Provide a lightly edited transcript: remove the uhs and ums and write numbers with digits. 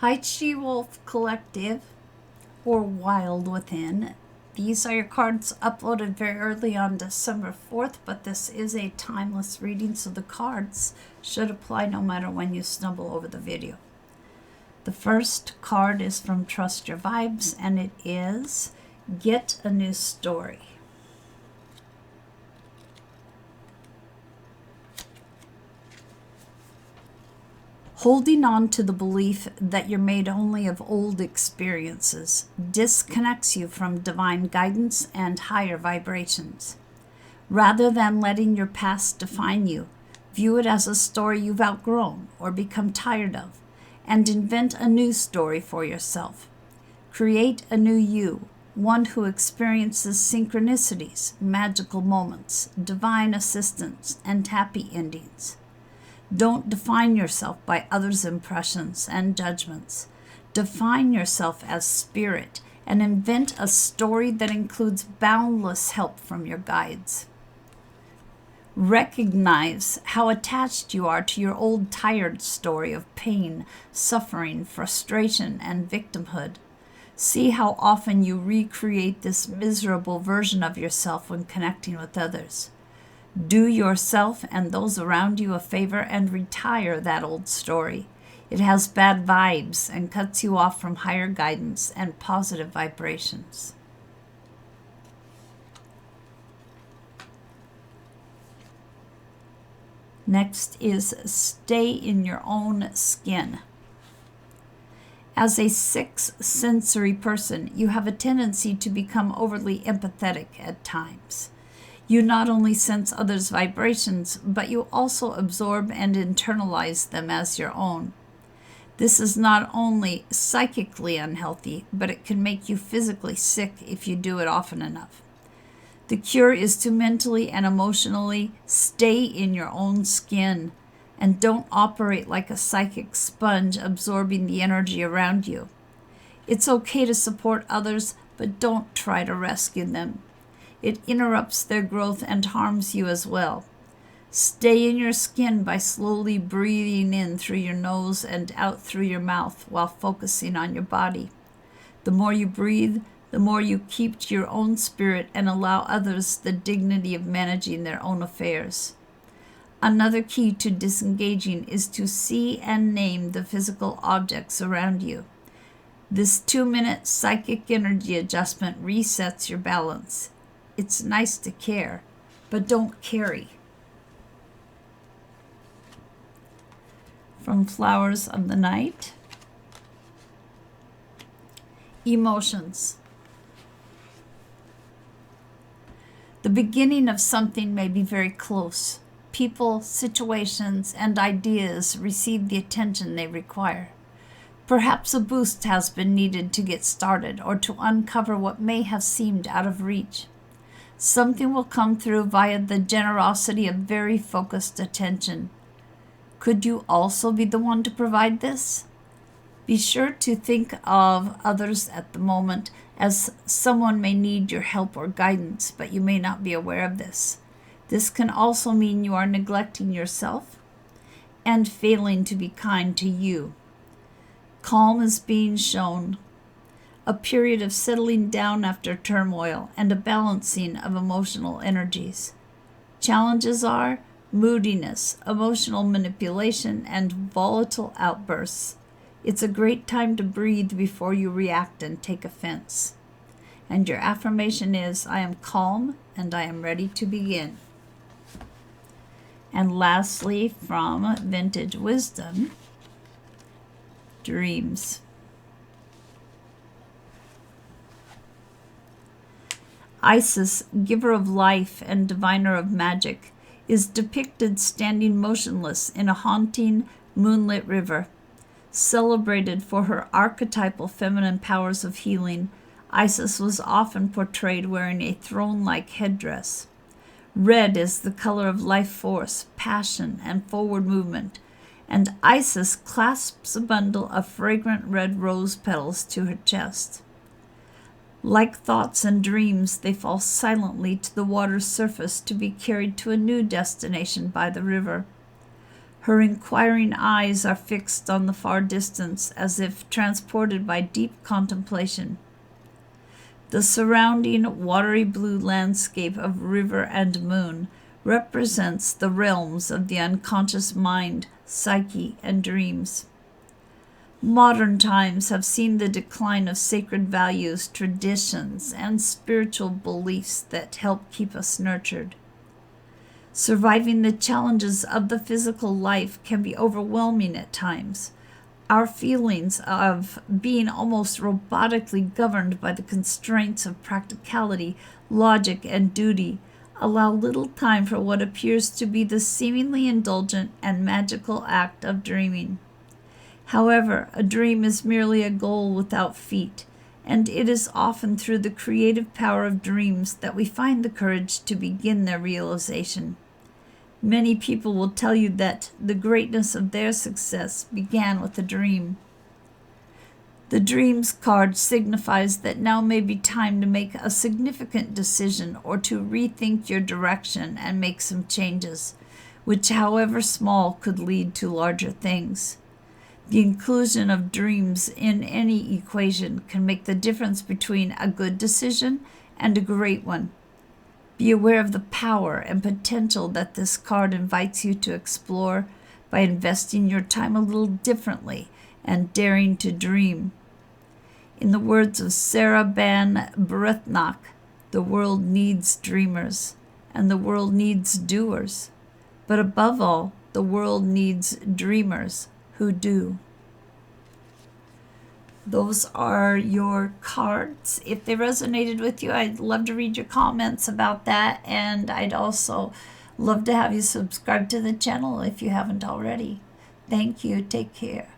Hi, She Wolf Collective, or Wild Within. These are your cards uploaded very early on December 4th, but this is a timeless reading, so the cards should apply no matter when you stumble over the video. The first card is from Trust Your Vibes, and it is Get a New Story. Holding on to the belief that you're made only of old experiences disconnects you from divine guidance and higher vibrations. Rather than letting your past define you, view it as a story you've outgrown or become tired of, and invent a new story for yourself. Create a new you, one who experiences synchronicities, magical moments, divine assistance, and happy endings. Don't define yourself by others' impressions and judgments. Define yourself as spirit and invent a story that includes boundless help from your guides. Recognize how attached you are to your old tired story of pain, suffering, frustration, and victimhood. See how often you recreate this miserable version of yourself when connecting with others. Do yourself and those around you a favor and retire that old story. It has bad vibes and cuts you off from higher guidance and positive vibrations. Next is stay in your own skin. As a sixth sensory person, you have a tendency to become overly empathetic at times. You not only sense others' vibrations, but you also absorb and internalize them as your own. This is not only psychically unhealthy, but it can make you physically sick if you do it often enough. The cure is to mentally and emotionally stay in your own skin and don't operate like a psychic sponge absorbing the energy around you. It's okay to support others, but don't try to rescue them. It interrupts their growth and harms you as well. Stay in your skin by slowly breathing in through your nose and out through your mouth while focusing on your body. The more you breathe, the more you keep to your own spirit and allow others the dignity of managing their own affairs. Another key to disengaging is to see and name the physical objects around you. This 2-minute psychic energy adjustment resets your balance. It's nice to care, but don't carry. From Flowers of the Night, emotions. The beginning of something may be very close. People, situations, and ideas receive the attention they require. Perhaps a boost has been needed to get started or to uncover what may have seemed out of reach. Something will come through via the generosity of very focused attention. Could you also be the one to provide this? Be sure to think of others at the moment, as someone may need your help or guidance, but you may not be aware of this. This can also mean you are neglecting yourself and failing to be kind to you. Calm is being shown. A period of settling down after turmoil and a balancing of emotional energies. Challenges are moodiness, emotional manipulation, and volatile outbursts. It's a great time to breathe before you react and take offense. And your affirmation is, I am calm and I am ready to begin. And lastly, from Vintage Wisdom, dreams. Isis, giver of life and diviner of magic, is depicted standing motionless in a haunting, moonlit river. Celebrated for her archetypal feminine powers of healing, Isis was often portrayed wearing a throne-like headdress. Red is the color of life force, passion, and forward movement, and Isis clasps a bundle of fragrant red rose petals to her chest. Like thoughts and dreams, they fall silently to the water's surface to be carried to a new destination by the river. Her inquiring eyes are fixed on the far distance, as if transported by deep contemplation. The surrounding watery blue landscape of river and moon represents the realms of the unconscious mind, psyche, and dreams. Modern times have seen the decline of sacred values, traditions, and spiritual beliefs that help keep us nurtured. Surviving the challenges of the physical life can be overwhelming at times. Our feelings of being almost robotically governed by the constraints of practicality, logic, and duty allow little time for what appears to be the seemingly indulgent and magical act of dreaming. However, a dream is merely a goal without feet, and it is often through the creative power of dreams that we find the courage to begin their realization. Many people will tell you that the greatness of their success began with a dream. The Dreams card signifies that now may be time to make a significant decision or to rethink your direction and make some changes, which, however small, could lead to larger things. The inclusion of dreams in any equation can make the difference between a good decision and a great one. Be aware of the power and potential that this card invites you to explore by investing your time a little differently and daring to dream. In the words of Sarah Ban Breathnach, the world needs dreamers, and the world needs doers. But above all, the world needs dreamers who do. Those are your cards. If they resonated with you, I'd love to read your comments about that, and I'd also love to have you subscribe to the channel if you haven't already. Thank you. Take care.